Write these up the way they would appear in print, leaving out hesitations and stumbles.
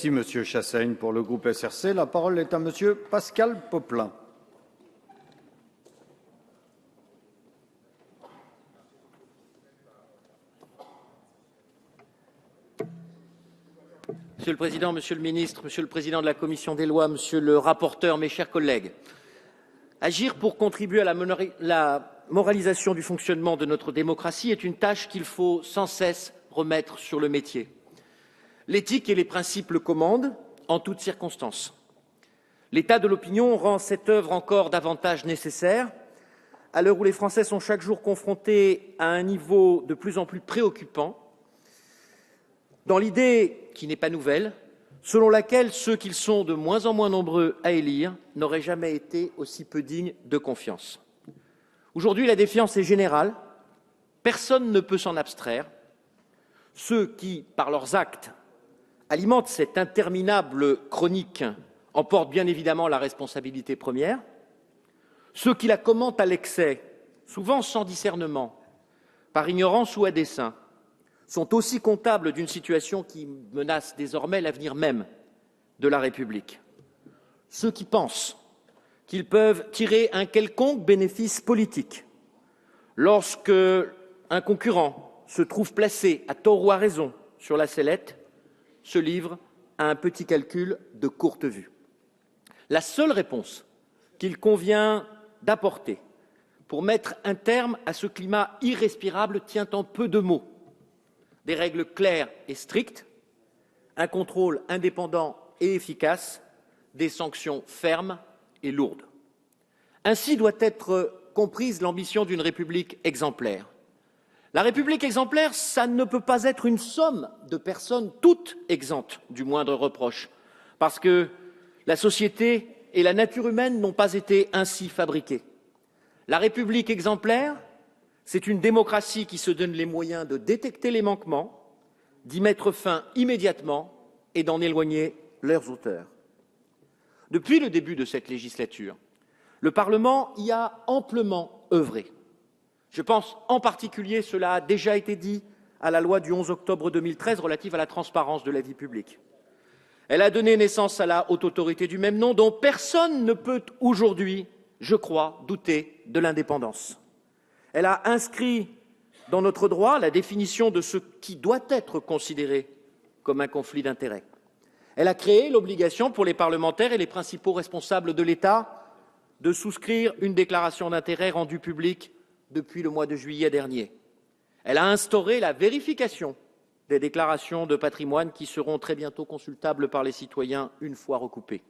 Merci, Monsieur Chassaigne. Pour le groupe SRC, la parole est à Monsieur Pascal Popelin. Monsieur le Président, Monsieur le Ministre, Monsieur le Président de la Commission des lois, Monsieur le rapporteur, mes chers collègues, agir pour contribuer à la moralisation du fonctionnement de notre démocratie est une tâche qu'il faut sans cesse remettre sur le métier. L'éthique et les principes le commandent en toutes circonstances. L'état de l'opinion rend cette œuvre encore davantage nécessaire, à l'heure où les Français sont chaque jour confrontés à un niveau de plus en plus préoccupant, dans l'idée, qui n'est pas nouvelle, selon laquelle ceux qu'ils sont de moins en moins nombreux à élire n'auraient jamais été aussi peu dignes de confiance. Aujourd'hui, la défiance est générale, personne ne peut s'en abstraire. Ceux qui, par leurs actes, alimentent cette interminable chronique en portent bien évidemment la responsabilité première. Ceux qui la commentent à l'excès, souvent sans discernement, par ignorance ou à dessein, sont aussi comptables d'une situation qui menace désormais l'avenir même de la République. Ceux qui pensent qu'ils peuvent tirer un quelconque bénéfice politique lorsque un concurrent se trouve placé, à tort ou à raison, sur la sellette, se livrent à un petit calcul de courte vue. La seule réponse qu'il convient d'apporter pour mettre un terme à ce climat irrespirable tient en peu de mots. Des règles claires et strictes, un contrôle indépendant et efficace, des sanctions fermes et lourdes. Ainsi doit être comprise l'ambition d'une République exemplaire. La République exemplaire, ça ne peut pas être une somme de personnes toutes exemptes du moindre reproche, parce que la société et la nature humaine n'ont pas été ainsi fabriquées. La République exemplaire, c'est une démocratie qui se donne les moyens de détecter les manquements, d'y mettre fin immédiatement et d'en éloigner leurs auteurs. Depuis le début de cette législature, le Parlement y a amplement œuvré. Je pense en particulier, cela a déjà été dit, à la loi du 11 octobre 2013 relative à la transparence de la vie publique. Elle a donné naissance à la haute autorité du même nom dont personne ne peut aujourd'hui, je crois, douter de l'indépendance. Elle a inscrit dans notre droit la définition de ce qui doit être considéré comme un conflit d'intérêts. Elle a créé l'obligation pour les parlementaires et les principaux responsables de l'État de souscrire une déclaration d'intérêts rendue publique depuis le mois de juillet dernier. Elle a instauré la vérification des déclarations de patrimoine qui seront très bientôt consultables par les citoyens une fois recoupées.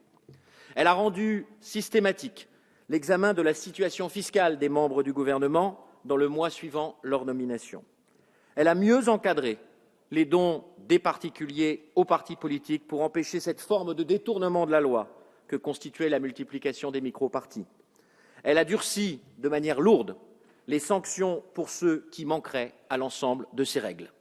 Elle a rendu systématique l'examen de la situation fiscale des membres du gouvernement dans le mois suivant leur nomination. Elle a mieux encadré les dons des particuliers aux partis politiques pour empêcher cette forme de détournement de la loi que constituait la multiplication des micro-partis. Elle a durci de manière lourde les sanctions pour ceux qui manqueraient à l'ensemble de ces règles.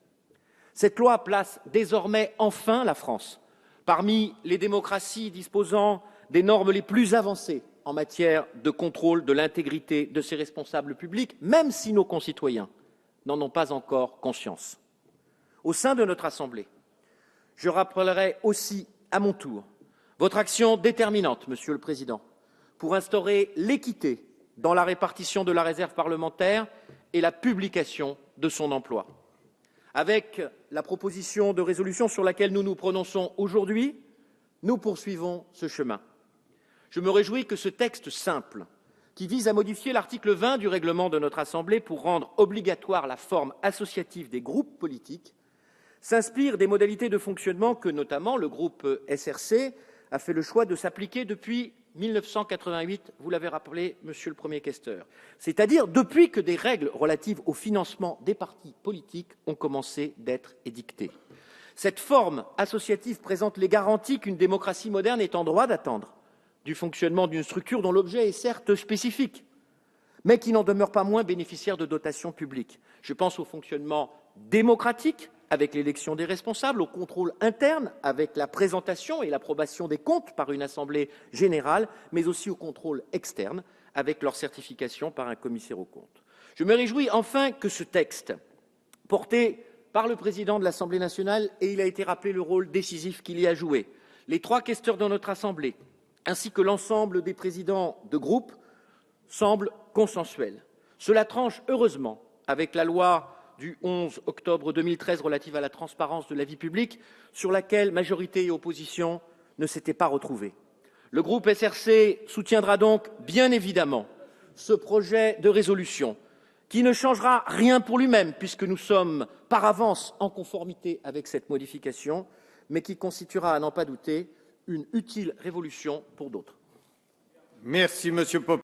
Cette loi place désormais enfin la France parmi les démocraties disposant des normes les plus avancées en matière de contrôle de l'intégrité de ses responsables publics, même si nos concitoyens n'en ont pas encore conscience. Au sein de notre Assemblée, je rappellerai aussi à mon tour votre action déterminante, Monsieur le Président, pour instaurer l'équité dans la répartition de la réserve parlementaire et la publication de son emploi. Avec la proposition de résolution sur laquelle nous nous prononçons aujourd'hui, nous poursuivons ce chemin. Je me réjouis que ce texte simple, qui vise à modifier l'article 20 du règlement de notre Assemblée pour rendre obligatoire la forme associative des groupes politiques, s'inspire des modalités de fonctionnement que, notamment, le groupe SRC a fait le choix de s'appliquer depuis 1988, vous l'avez rappelé, Monsieur le Premier questeur, c'est-à-dire depuis que des règles relatives au financement des partis politiques ont commencé d'être édictées. Cette forme associative présente les garanties qu'une démocratie moderne est en droit d'attendre du fonctionnement d'une structure dont l'objet est certes spécifique, mais qui n'en demeure pas moins bénéficiaire de dotations publiques. Je pense au fonctionnement démocratique, avec l'élection des responsables, au contrôle interne, avec la présentation et l'approbation des comptes par une assemblée générale, mais aussi au contrôle externe, avec leur certification par un commissaire aux comptes. Je me réjouis enfin que ce texte, porté par le président de l'Assemblée nationale, et il a été rappelé le rôle décisif qu'il y a joué, Les 3 questeurs de notre Assemblée, ainsi que l'ensemble des présidents de groupe, semblent consensuels. Cela tranche heureusement avec la loi du 11 octobre 2013 relative à la transparence de la vie publique, sur laquelle majorité et opposition ne s'étaient pas retrouvés. Le groupe SRC soutiendra donc bien évidemment ce projet de résolution qui ne changera rien pour lui-même, puisque nous sommes par avance en conformité avec cette modification, mais qui constituera, à n'en pas douter, une utile révolution pour d'autres. Merci, Monsieur Poppa.